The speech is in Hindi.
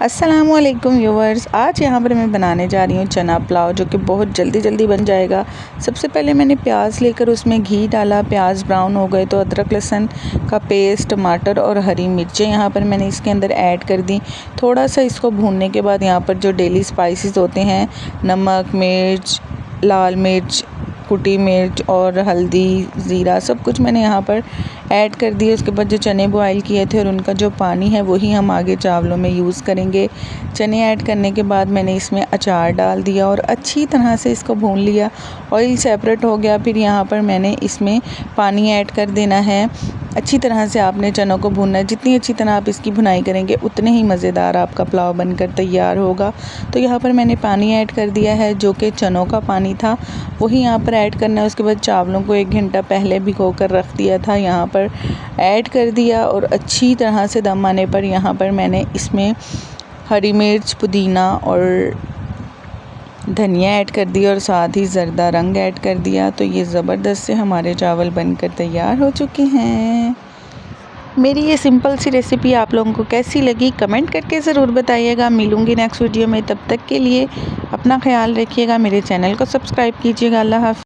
अस्सलामुअलैकुम व्यूवर्स, आज यहाँ पर मैं बनाने जा रही हूँ चना पुलाव, जो कि बहुत जल्दी बन जाएगा। सबसे पहले मैंने प्याज लेकर उसमें घी डाला। प्याज ब्राउन हो गए तो अदरक लहसुन का पेस्ट, टमाटर और हरी मिर्चें यहाँ पर मैंने इसके अंदर ऐड कर दी। थोड़ा सा इसको भूनने के बाद यहाँ पर जो डेली स्पाइसेस होते हैं, नमक, मिर्च, लाल मिर्च, कुटी मिर्च और हल्दी, ज़ीरा, सब कुछ मैंने यहाँ पर ऐड कर दिया। उसके बाद जो चने बॉयल किए थे और उनका जो पानी है वही हम आगे चावलों में यूज़ करेंगे। चने ऐड करने के बाद मैंने इसमें अचार डाल दिया और अच्छी तरह से इसको भून लिया। ऑयल सेपरेट हो गया। फिर यहाँ पर मैंने इसमें पानी ऐड कर देना है। अच्छी तरह से आपने चनों को भूनना है। जितनी अच्छी तरह आप इसकी भुनाई करेंगे उतने ही मज़ेदार आपका पुलाव बनकर तैयार होगा। तो यहाँ पर मैंने पानी ऐड कर दिया है, जो कि चनों का पानी था वही यहाँ पर ऐड करना है। उसके बाद चावलों को 1 घंटा पहले भिगो कर रख दिया था, यहाँ पर ऐड कर दिया और अच्छी तरह से दम आने पर यहाँ पर मैंने इसमें हरी मिर्च, पुदीना और धनिया ऐड कर दिया और साथ ही ज़र्दा रंग ऐड कर दिया। तो ये ज़बरदस्त से हमारे चावल बनकर तैयार हो चुके हैं। मेरी ये सिंपल सी रेसिपी आप लोगों को कैसी लगी कमेंट करके ज़रूर बताइएगा। मिलूँगी नेक्स्ट वीडियो में, तब तक के लिए अपना ख्याल रखिएगा। मेरे चैनल को सब्सक्राइब कीजिएगा। अल्लाह हाफ़िज़।